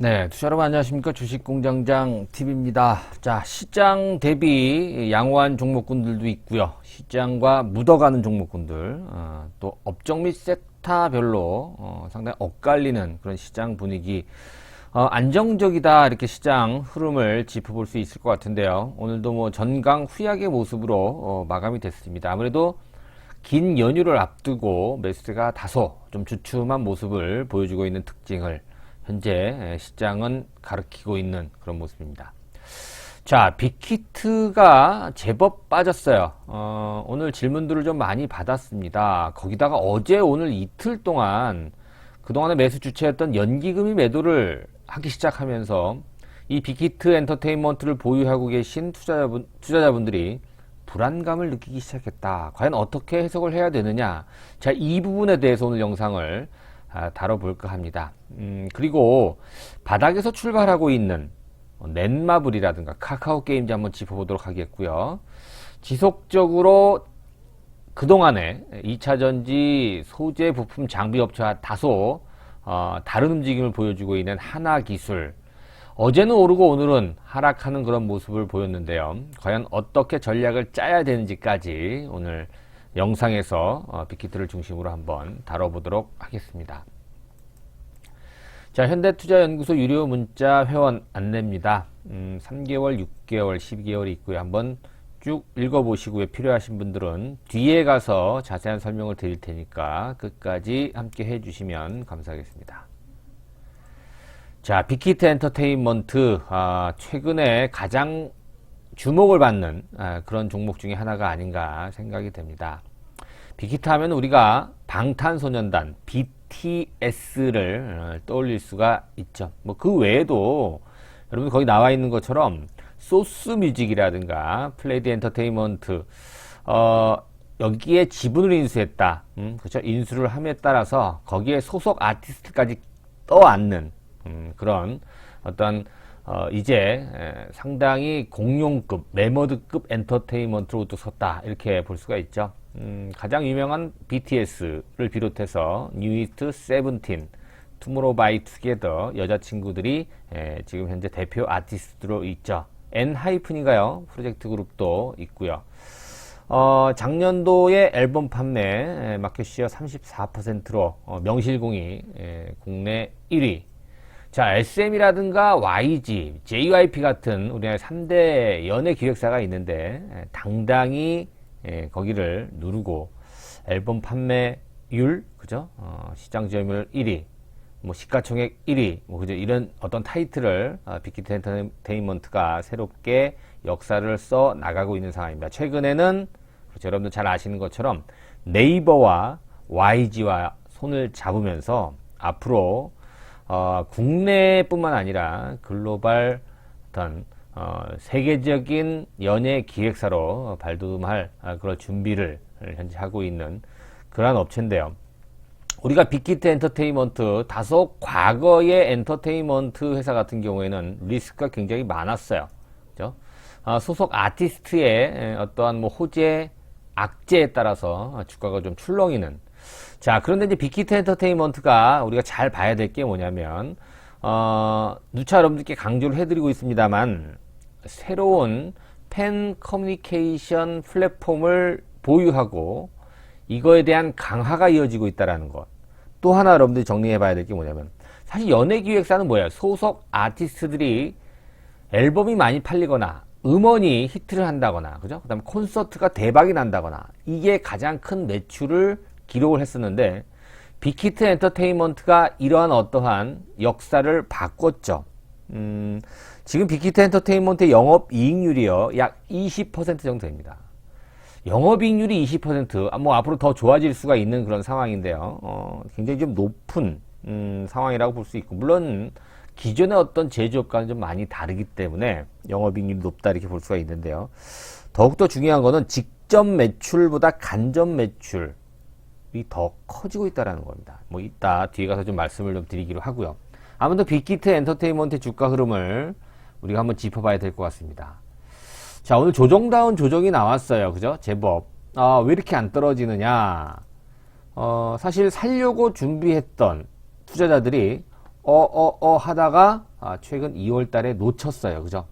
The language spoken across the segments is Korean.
네, 투자 여러분 안녕하십니까? 주식공장장 TV입니다. 자, 시장 대비 양호한 종목군들도 있고요. 시장과 묻어가는 종목군들, 또 업종 및 섹터별로 상당히 엇갈리는 그런 시장 분위기. 안정적이다 이렇게 시장 흐름을 짚어볼 수 있을 것 같은데요. 오늘도 뭐 전강 후약의 모습으로 마감이 됐습니다. 아무래도 긴 연휴를 앞두고 매수세가 다소 좀 주춤한 모습을 보여주고 있는 특징을 현재 시장은 가리키고 있는 그런 모습입니다. 자, 빅히트가 제법 빠졌어요. 오늘 질문들을 좀 많이 받았습니다. 거기다가 어제 오늘 이틀 동안 그동안의 매수 주체였던 연기금이 매도를 하기 시작하면서 이 빅히트 엔터테인먼트를 보유하고 계신 투자자분들이 불안감을 느끼기 시작했다. 과연 어떻게 해석을 해야 되느냐? 자, 이 부분에 대해서 오늘 영상을 다뤄볼까 합니다. 그리고 바닥에서 출발하고 있는 넷마블이라든가 카카오게임즈 한번 짚어보도록 하겠고요. 지속적으로 그동안에 2차전지 소재 부품 장비 업체와 다소 다른 움직임을 보여주고 있는 하나기술, 어제는 오르고 오늘은 하락하는 그런 모습을 보였는데요. 과연 어떻게 전략을 짜야 되는지까지 오늘 영상에서 빅히트를 중심으로 한번 다뤄보도록 하겠습니다. 자, 현대투자연구소 유료 문자 회원 안내입니다. 3개월, 6개월, 12개월이 있고요. 한번 쭉 읽어보시고요. 필요하신 분들은 뒤에 가서 자세한 설명을 드릴 테니까 끝까지 함께 해주시면 감사하겠습니다. 자, 빅히트 엔터테인먼트, 최근에 가장 주목을 받는 그런 종목 중에 하나가 아닌가 생각이 됩니다. 빅히트 하면 우리가 방탄소년단 BTS를 떠올릴 수가 있죠. 뭐 그 외에도 여러분 거기 나와 있는 것처럼 소스뮤직이라든가 플레이드 엔터테인먼트, 여기에 지분을 인수했다. 그렇죠? 인수를 함에 따라서 거기에 소속 아티스트까지 떠안는 그런 어떤 이제 상당히 공룡급, 매머드급 엔터테인먼트로 또 섰다 이렇게 볼 수가 있죠. 가장 유명한 BTS를 비롯해서 뉴이스트 세븐틴, 투모로우 바이 투게더 여자친구들이 지금 현재 대표 아티스트로 있죠. 엔하이픈인가요? 프로젝트 그룹도 있고요. 작년도에 앨범 판매 마켓시어 34%로 명실공히 국내 1위. 자, SM이라든가 YG, JYP 같은 우리나라의 3대 연예 기획사가 있는데 당당히 거기를 누르고 앨범 판매율, 그죠? 시장 점유율 1위, 뭐 시가총액 1위, 뭐 그죠? 이런 어떤 타이틀을 빅히트 엔터테인먼트가 새롭게 역사를 써 나가고 있는 상황입니다. 최근에는 그렇죠? 여러분들 잘 아시는 것처럼 네이버와 YG와 손을 잡으면서 앞으로 국내뿐만 아니라 글로벌 어떤 세계적인 연예 기획사로 발돋움할 그런 준비를 현재 하고 있는 그러한 업체인데요. 우리가 빅히트 엔터테인먼트, 다소 과거의 엔터테인먼트 회사 같은 경우에는 리스크가 굉장히 많았어요. 그죠? 소속 아티스트의 어떠한 뭐 호재, 악재에 따라서 주가가 좀 출렁이는. 자, 그런데 이제 빅히트 엔터테인먼트가 우리가 잘 봐야 될 게 뭐냐면, 누차 여러분들께 강조를 해드리고 있습니다만, 새로운 팬 커뮤니케이션 플랫폼을 보유하고, 이거에 대한 강화가 이어지고 있다는 것. 또 하나 여러분들이 정리해 봐야 될 게 뭐냐면, 사실 연예기획사는 뭐예요? 소속 아티스트들이 앨범이 많이 팔리거나, 음원이 히트를 한다거나, 그죠? 그 다음에 콘서트가 대박이 난다거나, 이게 가장 큰 매출을 기록을 했었는데, 빅히트 엔터테인먼트가 이러한 어떠한 역사를 바꿨죠. 지금 빅히트 엔터테인먼트의 영업이익률이요, 약 20% 정도 됩니다. 영업이익률이 20%, 뭐 앞으로 더 좋아질 수가 있는 그런 상황인데요. 굉장히 좀 높은 상황이라고 볼 수 있고, 물론 기존의 어떤 제조업과는 좀 많이 다르기 때문에 영업이익률이 높다 이렇게 볼 수가 있는데요. 더욱더 중요한 거는 직접 매출보다 간접 매출이 더 커지고 있다는 겁니다. 뭐 이따 뒤에 가서 좀 말씀을 좀 드리기로 하고요. 아무튼 빅히트 엔터테인먼트의 주가 흐름을 우리가 한번 짚어봐야 될 것 같습니다. 자, 오늘 조정다운 조정이 나왔어요. 그죠? 제법. 왜 이렇게 안 떨어지느냐. 사실 살려고 준비했던 투자자들이 하다가 최근 2월 달에 놓쳤어요. 그죠?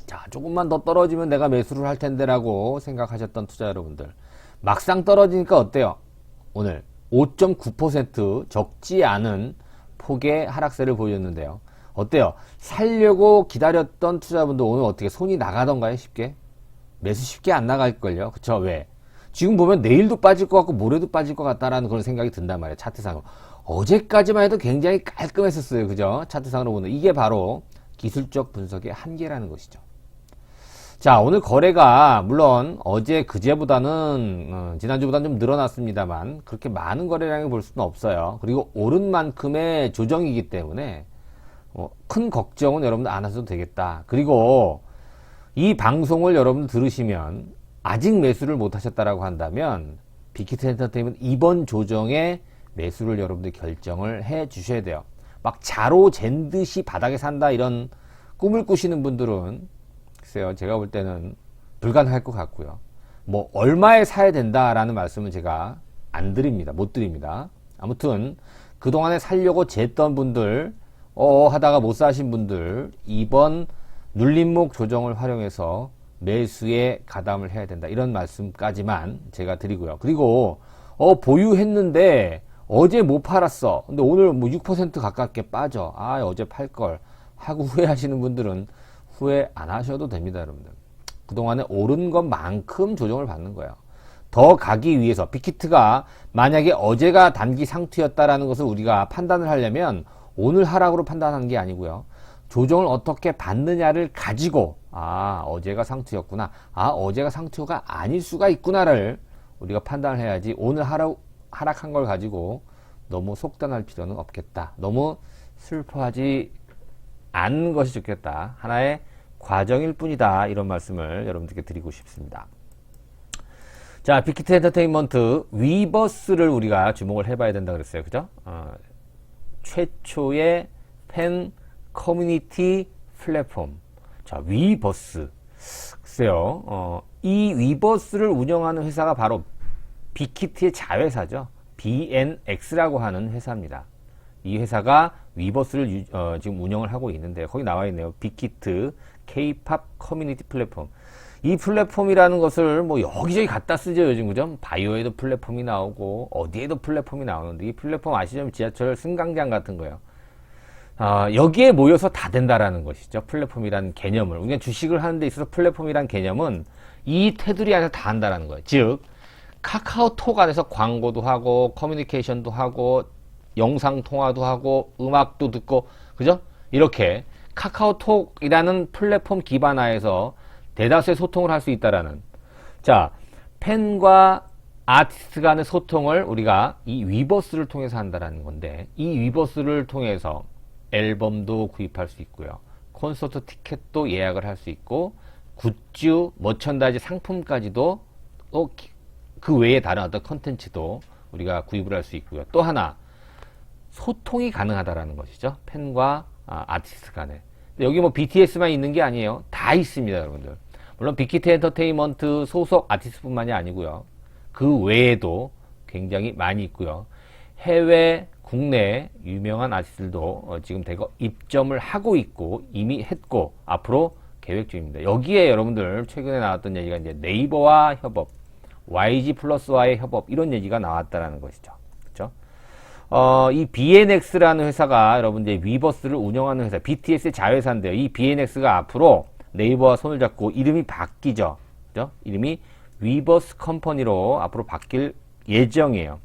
자, 조금만 더 떨어지면 내가 매수를 할 텐데라고 생각하셨던 투자 여러분들. 막상 떨어지니까 어때요? 오늘 5.9% 적지 않은 폭의 하락세를 보였는데요. 어때요? 살려고 기다렸던 투자분들 오늘 어떻게 손이 나가던가요? 쉽게? 매수 쉽게 안 나갈걸요? 그쵸? 왜? 지금 보면 내일도 빠질 것 같고 모레도 빠질 것 같다라는 그런 생각이 든단 말이에요. 차트상으로. 어제까지만 해도 굉장히 깔끔했었어요. 그죠? 차트상으로 보는. 이게 바로 기술적 분석의 한계라는 것이죠. 자, 오늘 거래가 물론 어제 그제보다는 지난주보다는 좀 늘어났습니다만 그렇게 많은 거래량을 볼 수는 없어요. 그리고 오른 만큼의 조정이기 때문에 큰 걱정은 여러분들 안 하셔도 되겠다. 그리고 이 방송을 여러분들 들으시면 아직 매수를 못 하셨다라고 한다면 빅히트 엔터테인먼트 이번 조정에 매수를 여러분들 결정을 해 주셔야 돼요. 막 자로 잰 듯이 바닥에 산다 이런 꿈을 꾸시는 분들은 글쎄요, 제가 볼 때는 불가능할 것 같고요. 뭐 얼마에 사야 된다라는 말씀은 제가 안 드립니다. 못 드립니다. 아무튼 그동안에 살려고 쟀던 분들 하다가 못 사신 분들 이번 눌림목 조정을 활용해서 매수에 가담을 해야 된다. 이런 말씀까지만 제가 드리고요. 그리고 보유했는데 어제 못 팔았어. 근데 오늘 뭐 6% 가깝게 빠져. 어제 팔걸 하고 후회하시는 분들은 후회 안 하셔도 됩니다, 여러분들. 그동안에 오른 것만큼 조정을 받는 거예요. 더 가기 위해서 빅히트가 만약에 어제가 단기 상투였다라는 것을 우리가 판단을 하려면 오늘 하락으로 판단하는 게 아니고요. 조정을 어떻게 받느냐를 가지고 어제가 상투였구나. 어제가 상투가 아닐 수가 있구나를 우리가 판단을 해야지 오늘 하락한 걸 가지고 너무 속단할 필요는 없겠다. 너무 슬퍼하지 않는 것이 좋겠다. 하나의 과정일 뿐이다. 이런 말씀을 여러분들께 드리고 싶습니다. 자, 빅히트 엔터테인먼트 위버스를 우리가 주목을 해봐야 된다 그랬어요. 그죠? 최초의 팬 커뮤니티 플랫폼. 자, 위버스. 글쎄요, 이 위버스를 운영하는 회사가 바로 빅히트의 자회사죠. BNX라고 하는 회사입니다. 이 회사가 위버스를 지금 운영을 하고 있는데 거기 나와 있네요. 빅히트 K-팝 커뮤니티 플랫폼. 이 플랫폼이라는 것을 뭐 여기저기 갖다 쓰죠, 요즘. 그죠? 바이오에도 플랫폼이 나오고 어디에도 플랫폼이 나오는데 이 플랫폼 아시죠? 지하철 승강장 같은 거예요. 여기에 모여서 다 된다라는 것이죠. 플랫폼이라는 개념을. 우리가 주식을 하는 데 있어서 플랫폼이라는 개념은 이 테두리 안에서 다 한다라는 거예요. 즉 카카오톡 안에서 광고도 하고 커뮤니케이션도 하고 영상 통화도 하고 음악도 듣고, 그죠? 이렇게 카카오톡이라는 플랫폼 기반하에서 대다수의 소통을 할 수 있다라는. 자, 팬과 아티스트 간의 소통을 우리가 이 위버스를 통해서 한다라는 건데, 이 위버스를 통해서 앨범도 구입할 수 있고요. 콘서트 티켓도 예약을 할 수 있고, 굿즈, 머천다이즈 상품까지도 또 그 외에 다른 어떤 컨텐츠도 우리가 구입을 할 수 있고요. 또 하나, 소통이 가능하다라는 것이죠. 팬과 아티스트 간에. 여기 뭐 BTS만 있는 게 아니에요. 다 있습니다, 여러분들. 물론 빅히트 엔터테인먼트 소속 아티스트뿐만이 아니고요. 그 외에도 굉장히 많이 있고요. 해외, 국내 유명한 아티스트들도 지금 대거 입점을 하고 있고 이미 했고 앞으로 계획 중입니다. 여기에 여러분들 최근에 나왔던 얘기가 이제 네이버와 협업, YG 플러스와의 협업 이런 얘기가 나왔다라는 것이죠. 그렇죠? 이 BNX라는 회사가 여러분들 위버스를 운영하는 회사, BTS의 자회사인데요. 이 BNX가 앞으로 네이버와 손을 잡고 이름이 바뀌죠. 그죠? 이름이 위버스 컴퍼니로 앞으로 바뀔 예정이에요.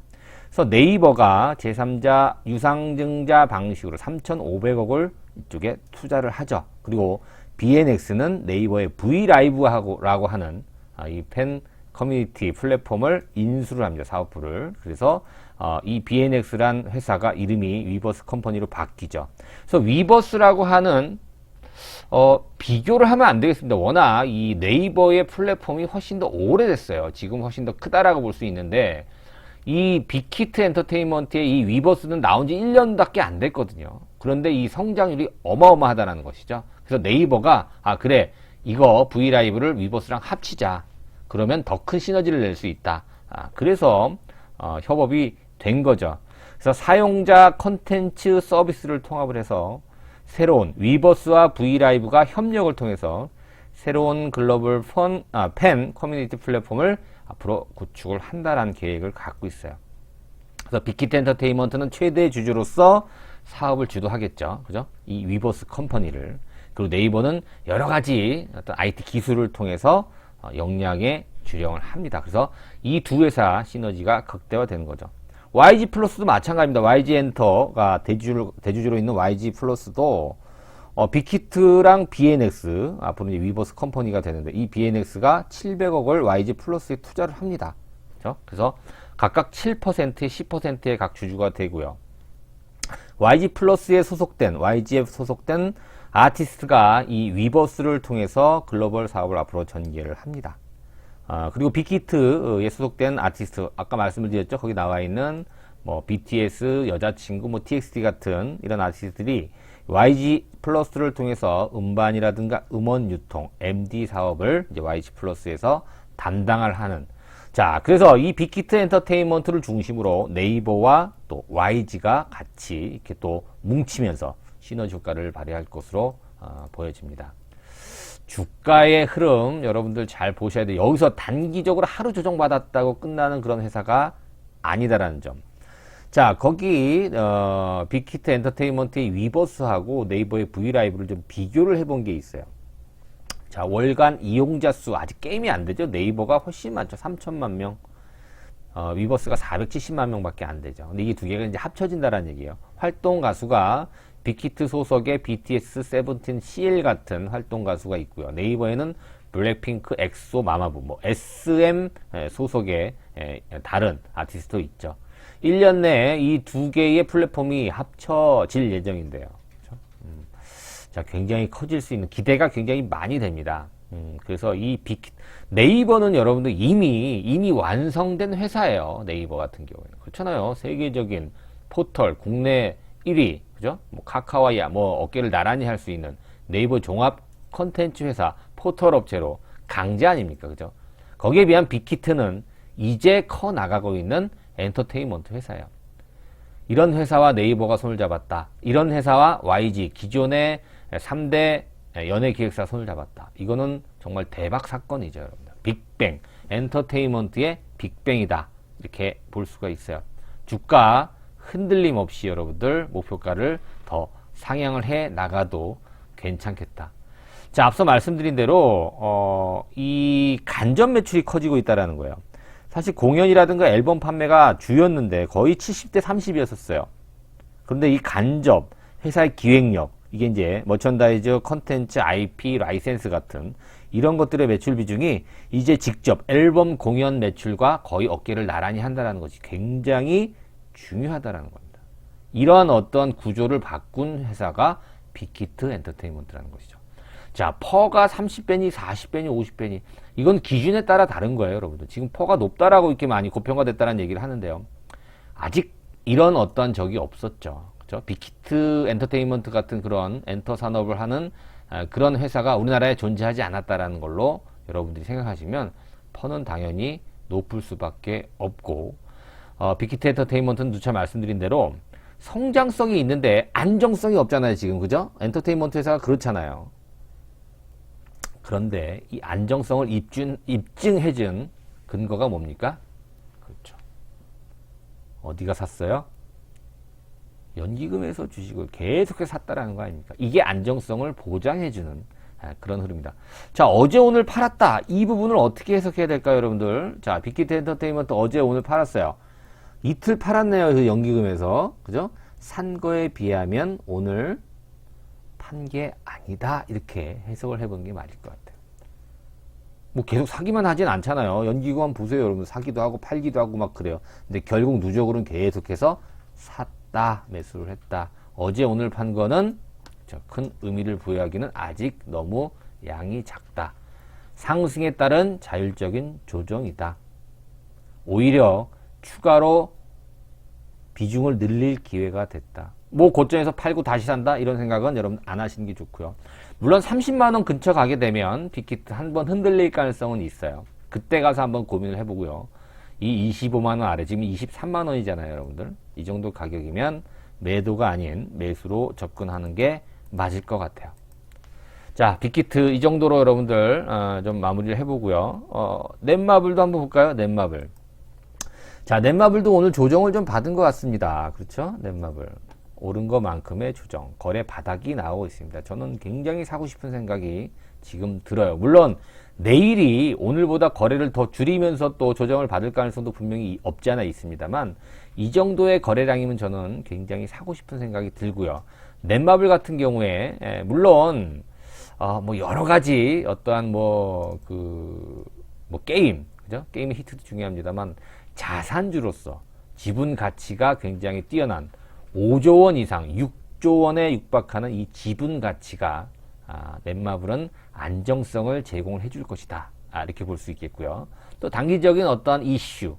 그래서 네이버가 제3자 유상증자 방식으로 3,500억을 이쪽에 투자를 하죠. 그리고 BNX는 네이버의 V라이브라고 하는 이 팬 커뮤니티 플랫폼을 인수를 합니다. 사업부를. 그래서 이 BNX란 회사가 이름이 위버스 컴퍼니로 바뀌죠. 그래서 위버스라고 하는 비교를 하면 안 되겠습니다. 워낙 이 네이버의 플랫폼이 훨씬 더 오래됐어요. 지금 훨씬 더 크다라고 볼 수 있는데 이 빅히트 엔터테인먼트의 이 위버스는 나온 지 1년밖에 안 됐거든요. 그런데 이 성장률이 어마어마하다는 것이죠. 그래서 네이버가 그래 이거 V라이브를 위버스랑 합치자. 그러면 더 큰 시너지를 낼 수 있다. 그래서 협업이 된 거죠. 그래서 사용자 컨텐츠 서비스를 통합을 해서 새로운 위버스와 V라이브가 협력을 통해서 새로운 글로벌 팬 커뮤니티 플랫폼을 앞으로 구축을 한다라는 계획을 갖고 있어요. 그래서 빅히트 엔터테인먼트는 최대 주주로서 사업을 주도하겠죠. 그죠? 이 위버스 컴퍼니를. 그리고 네이버는 여러 가지 어떤 IT 기술을 통해서 역량에 주력을 합니다. 그래서 이 두 회사 시너지가 극대화되는 거죠. YG 플러스도 마찬가지입니다. YG 엔터가 대주주로 있는 YG 플러스도 빅히트랑 BNX 앞으로 이제 위버스 컴퍼니가 되는데 이 BNX가 700억을 YG 플러스에 투자를 합니다. 그렇죠? 그래서 각각 7%, 10%의 각 주주가 되고요. YG 플러스에 소속된 YG에 소속된 아티스트가 이 위버스를 통해서 글로벌 사업을 앞으로 전개를 합니다. 그리고 빅히트에 소속된 아티스트, 아까 말씀을 드렸죠. 거기 나와 있는 뭐 BTS, 여자친구, 뭐 TXT 같은 이런 아티스트들이 YG 플러스를 통해서 음반이라든가 음원 유통, MD 사업을 이제 YG 플러스에서 담당을 하는. 자, 그래서 이 빅히트 엔터테인먼트를 중심으로 네이버와 또 YG가 같이 이렇게 또 뭉치면서 시너지 효과를 발휘할 것으로 보여집니다. 주가의 흐름 여러분들 잘 보셔야 돼요. 여기서 단기적으로 하루 조정받았다고 끝나는 그런 회사가 아니다라는 점. 자, 거기 빅히트 엔터테인먼트의 위버스하고 네이버의 V라이브를 좀 비교를 해본 게 있어요. 자, 월간 이용자 수 아직 게임이 안 되죠. 네이버가 훨씬 많죠. 3천만 명. 위버스가 470만 명밖에 안 되죠. 근데 이 두 개가 이제 합쳐진다라는 얘기예요. 활동 가수가 빅히트 소속의 BTS, 세븐틴, CL 같은 활동 가수가 있고요. 네이버에는 블랙핑크, 엑소, 마마무, 뭐 SM 소속의 다른 아티스트도 있죠. 1년 내에 이 두 개의 플랫폼이 합쳐질 예정인데요. 그렇죠? 자, 굉장히 커질 수 있는 기대가 굉장히 많이 됩니다. 그래서 이 네이버는 여러분들 이미 완성된 회사예요. 네이버 같은 경우에는. 그렇잖아요. 세계적인 포털, 국내 1위, 그죠? 뭐 카카오야, 뭐 어깨를 나란히 할 수 있는 네이버 종합 컨텐츠 회사, 포털 업체로 강제 아닙니까? 그죠? 거기에 비한 빅히트는 이제 커 나가고 있는 엔터테인먼트 회사예요. 이런 회사와 네이버가 손을 잡았다. 이런 회사와 YG, 기존의 3대 연예기획사 손을 잡았다. 이거는 정말 대박 사건이죠, 여러분들. 빅뱅, 엔터테인먼트의 빅뱅이다. 이렇게 볼 수가 있어요. 주가 흔들림 없이 여러분들 목표가를 더 상향을 해 나가도 괜찮겠다. 자, 앞서 말씀드린 대로 이 간접 매출이 커지고 있다라는 거예요. 사실 공연이라든가 앨범 판매가 주였는데 거의 70대 30이었었어요. 그런데 이 간접, 회사의 기획력, 이게 이제 머천다이즈, 컨텐츠, IP, 라이센스 같은 이런 것들의 매출 비중이 이제 직접 앨범 공연 매출과 거의 어깨를 나란히 한다는 것이 굉장히 중요하다라는 겁니다. 이러한 어떤 구조를 바꾼 회사가 빅히트 엔터테인먼트라는 것이죠. 자, 퍼가 30배니 40배니 50배니 이건 기준에 따라 다른 거예요, 여러분들. 지금 퍼가 높다라고 이렇게 많이 고평가됐다는 얘기를 하는데요. 아직 이런 어떤 적이 없었죠. 그렇죠? 빅히트 엔터테인먼트 같은 그런 엔터 산업을 하는 그런 회사가 우리나라에 존재하지 않았다라는 걸로 여러분들이 생각하시면 퍼는 당연히 높을 수밖에 없고 빅히트 엔터테인먼트는 누차 말씀드린 대로 성장성이 있는데 안정성이 없잖아요, 지금. 그죠? 엔터테인먼트 회사가 그렇잖아요. 그런데 이 안정성을 입증해준 근거가 뭡니까? 그렇죠. 어디가 샀어요? 연기금에서 주식을 계속해서 샀다라는 거 아닙니까? 이게 안정성을 보장해주는 그런 흐름입니다. 자, 어제 오늘 팔았다. 이 부분을 어떻게 해석해야 될까요, 여러분들? 자, 빅히트 엔터테인먼트 어제 오늘 팔았어요. 이틀 팔았네요, 그 연기금에서. 그죠? 산 거에 비하면 오늘 판 게 아니다. 이렇게 해석을 해보는 게 맞을 것 같아요. 뭐 계속 사기만 하진 않잖아요. 연기금 한번 보세요, 여러분. 사기도 하고 팔기도 하고 막 그래요. 근데 결국 누적으로는 계속해서 샀다, 매수를 했다. 어제 오늘 판 거는 큰 의미를 부여하기는 아직 너무 양이 작다. 상승에 따른 자율적인 조정이다. 오히려 추가로 비중을 늘릴 기회가 됐다. 뭐 고점에서 팔고 다시 산다 이런 생각은 여러분 안 하시는 게 좋고요. 물론 30만원 근처 가게 되면 빅히트 한번 흔들릴 가능성은 있어요. 그때 가서 한번 고민을 해보고요. 이 25만원 아래, 지금 23만원이잖아요, 여러분들. 이 정도 가격이면 매도가 아닌 매수로 접근하는 게 맞을 것 같아요. 자, 빅히트 이 정도로 여러분들 좀 마무리를 해보고요. 넷마블도 한번 볼까요? 넷마블. 자, 넷마블도 오늘 조정을 좀 받은 것 같습니다. 그렇죠? 넷마블. 오른 것만큼의 조정, 거래 바닥이 나오고 있습니다. 저는 굉장히 사고 싶은 생각이 지금 들어요. 물론 내일이 오늘보다 거래를 더 줄이면서 또 조정을 받을 가능성도 분명히 없지 않아 있습니다만 이 정도의 거래량이면 저는 굉장히 사고 싶은 생각이 들고요. 넷마블 같은 경우에 물론 뭐 여러 가지 어떠한 뭐 게임, 그죠? 게임의 히트도 중요합니다만 자산주로서 지분 가치가 굉장히 뛰어난 5조 원 이상, 6조 원에 육박하는 이 지분 가치가 넷마블은 안정성을 제공을 해줄 것이다. 이렇게 볼 수 있겠고요. 또 단기적인 어떠한 이슈,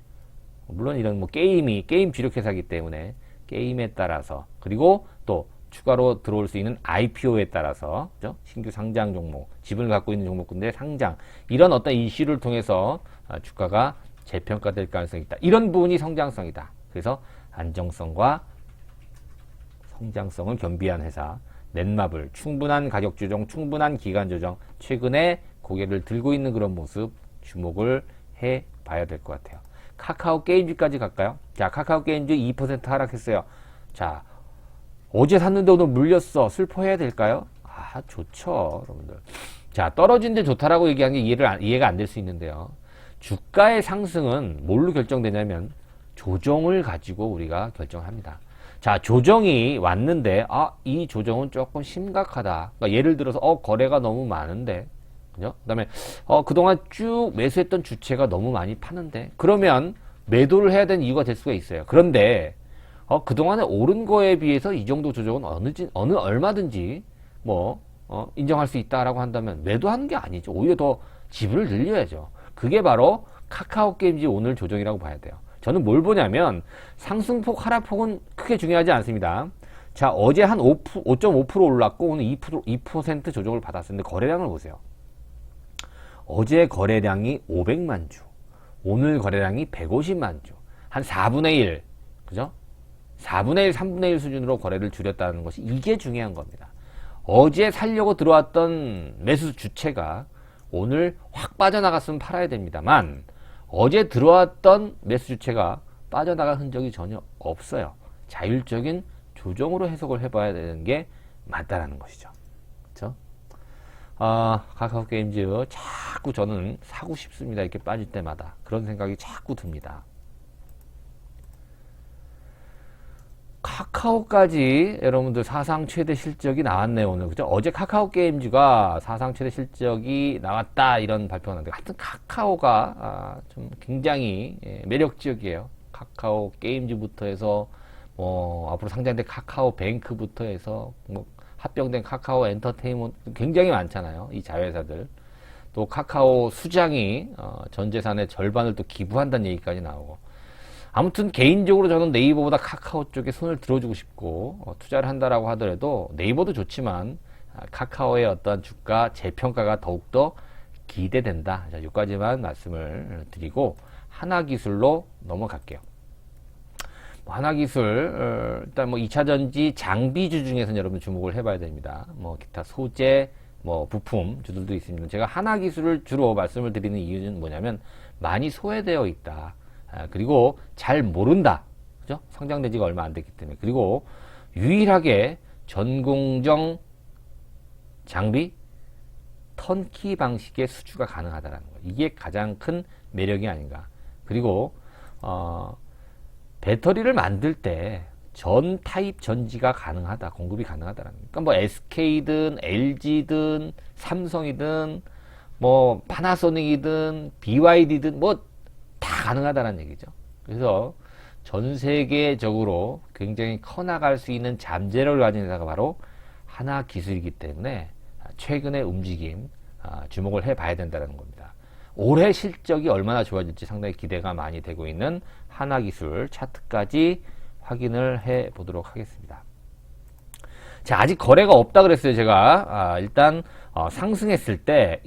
물론 이런 뭐 게임 주력회사이기 때문에 게임에 따라서 그리고 또 추가로 들어올 수 있는 IPO에 따라서 그죠? 신규 상장 종목, 지분을 갖고 있는 종목군데 상장 이런 어떤 이슈를 통해서 주가가 재평가될 가능성이 있다. 이런 부분이 성장성이다. 그래서 안정성과 성장성을 겸비한 회사 넷마블 충분한 가격 조정, 충분한 기간 조정 최근에 고개를 들고 있는 그런 모습 주목을 해 봐야 될 것 같아요. 카카오 게임즈까지 갈까요? 자, 카카오 게임즈 2% 하락했어요. 자, 어제 샀는데 오늘 물렸어. 슬퍼해야 될까요? 좋죠, 여러분들. 자, 떨어진데 좋다라고 얘기한 게 이해가 안 될 수 있는데요. 주가의 상승은 뭘로 결정되냐면 조정을 가지고 우리가 결정합니다. 자, 조정이 왔는데 이 조정은 조금 심각하다. 그러니까 예를 들어서 거래가 너무 많은데, 그죠? 그다음에 그동안 쭉 매수했던 주체가 너무 많이 파는데, 그러면 매도를 해야 되는 이유가 될 수가 있어요. 그런데 그동안에 오른 거에 비해서 이 정도 조정은 얼마든지 인정할 수 있다라고 한다면 매도하는 게 아니죠. 오히려 더 지분을 늘려야죠. 그게 바로 카카오 게임즈 오늘 조정이라고 봐야 돼요. 저는 뭘 보냐면 상승폭 하락폭은 크게 중요하지 않습니다. 자, 어제 한 5.5% 올랐고 오늘 2% 조정을 받았었는데 거래량을 보세요. 어제 거래량이 500만 주, 오늘 거래량이 150만 주, 한 4분의 1, 그죠? 4분의 1, 3분의 1 수준으로 거래를 줄였다는 것이 이게 중요한 겁니다. 어제 살려고 들어왔던 매수 주체가 오늘 확 빠져나갔으면 팔아야 됩니다만 어제 들어왔던 매수 주체가 빠져나간 흔적이 전혀 없어요. 자율적인 조정으로 해석을 해봐야 되는 게 맞다라는 것이죠. 그렇죠? 카카오 게임즈 자꾸 저는 사고 싶습니다. 이렇게 빠질 때마다 그런 생각이 자꾸 듭니다. 카카오까지 여러분들 사상 최대 실적이 나왔네요, 오늘. 그죠? 어제 카카오 게임즈가 사상 최대 실적이 나왔다, 이런 발표가 나왔는데, 하여튼 카카오가 좀 굉장히 매력적이에요. 카카오 게임즈부터 해서, 앞으로 상장된 카카오 뱅크부터 해서, 합병된 카카오 엔터테인먼트 굉장히 많잖아요. 이 자회사들. 또 카카오 수장이 전 재산의 절반을 또 기부한다는 얘기까지 나오고. 아무튼 개인적으로 저는 네이버보다 카카오 쪽에 손을 들어주고 싶고 투자를 한다라고 하더라도 네이버도 좋지만 카카오의 어떤 주가 재평가가 더욱더 기대된다. 자, 여기까지만 말씀을 드리고 하나기술로 넘어갈게요. 하나기술 일단 2차전지 장비주 중에서는 여러분 주목을 해봐야 됩니다. 기타 소재, 부품 주들도 있습니다. 제가 하나기술을 주로 말씀을 드리는 이유는 뭐냐면 많이 소외되어 있다. 그리고 잘 모른다. 그죠? 성장된 지가 얼마 안 됐기 때문에. 그리고 유일하게 전공정 장비 턴키 방식의 수주가 가능하다는 거. 이게 가장 큰 매력이 아닌가. 그리고 배터리를 만들 때 전 타입 전지가 가능하다. 공급이 가능하다는 거. 그러니까 SK든 LG든 삼성이든 파나소닉이든 BYD든 다 가능하다는 얘기죠. 그래서 전 세계적으로 굉장히 커나갈 수 있는 잠재력을 가진 회사가 바로 하나기술이기 때문에 최근의 움직임 주목을 해봐야 된다는 겁니다. 올해 실적이 얼마나 좋아질지 상당히 기대가 많이 되고 있는 하나기술 차트까지 확인을 해보도록 하겠습니다. 자, 아직 거래가 없다 그랬어요. 제가 일단 상승했을 때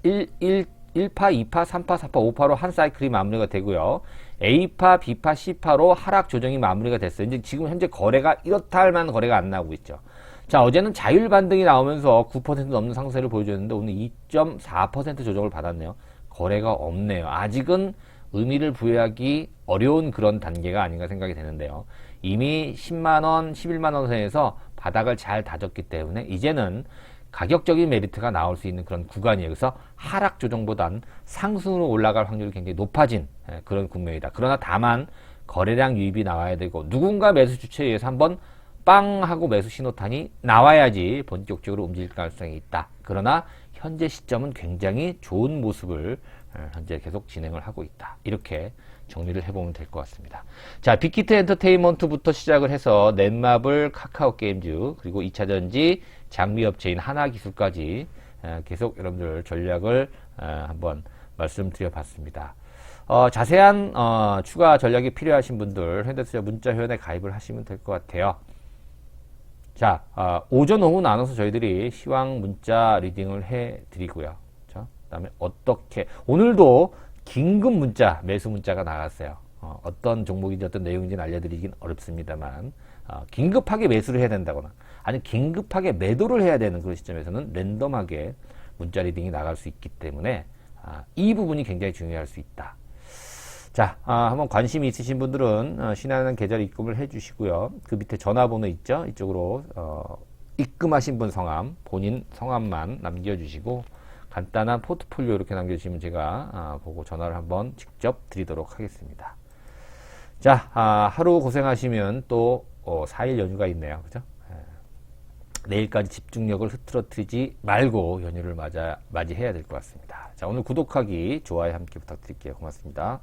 1파, 2파, 3파, 4파, 5파로 한 사이클이 마무리가 되고요. A파, B파, C파로 하락 조정이 마무리가 됐어요. 이제 지금 현재 거래가 이렇다 할 만한 거래가 안 나오고 있죠. 자, 어제는 자율 반등이 나오면서 9% 넘는 상세를 보여줬는데 오늘 2.4% 조정을 받았네요. 거래가 없네요. 아직은 의미를 부여하기 어려운 그런 단계가 아닌가 생각이 되는데요. 이미 10만원, 11만원 선에서 바닥을 잘 다졌기 때문에 이제는 가격적인 메리트가 나올 수 있는 그런 구간이에요. 그래서 하락 조정보단 상승으로 올라갈 확률이 굉장히 높아진 그런 국면이다. 그러나 다만 거래량 유입이 나와야 되고 누군가 매수 주체에 의해서 한번 빵 하고 매수 신호탄이 나와야지 본격적으로 움직일 가능성이 있다. 그러나 현재 시점은 굉장히 좋은 모습을 현재 계속 진행을 하고 있다. 이렇게 정리를 해보면 될 것 같습니다. 자, 빅히트 엔터테인먼트부터 시작을 해서 넷마블, 카카오게임즈, 그리고 2차전지, 장비업체인 하나기술까지 계속 여러분들 전략을 한번 말씀드려봤습니다. 자세한 추가 전략이 필요하신 분들 현대투자 문자회원에 가입을 하시면 될 것 같아요. 자, 오전, 오후 나눠서 저희들이 시황 문자 리딩을 해드리고요. 자, 그다음에 어떻게 오늘도 긴급 문자, 매수 문자가 나갔어요. 어떤 종목인지 어떤 내용인지는 알려드리긴 어렵습니다만 긴급하게 매수를 해야 된다거나 아니 긴급하게 매도를 해야 되는 그런 시점에서는 랜덤하게 문자 리딩이 나갈 수 있기 때문에 이 부분이 굉장히 중요할 수 있다. 자, 한번 관심이 있으신 분들은 신한은행 계좌 입금을 해주시고요. 그 밑에 전화번호 있죠? 이쪽으로 입금하신 분 성함, 본인 성함만 남겨주시고 간단한 포트폴리오 이렇게 남겨주시면 제가 보고 전화를 한번 직접 드리도록 하겠습니다. 자, 하루 고생하시면 또 4일 연휴가 있네요. 그죠? 내일까지 집중력을 흐트러뜨리지 말고 연휴를 맞이해야 될 것 같습니다. 자, 오늘 구독하기, 좋아요 함께 부탁드릴게요. 고맙습니다.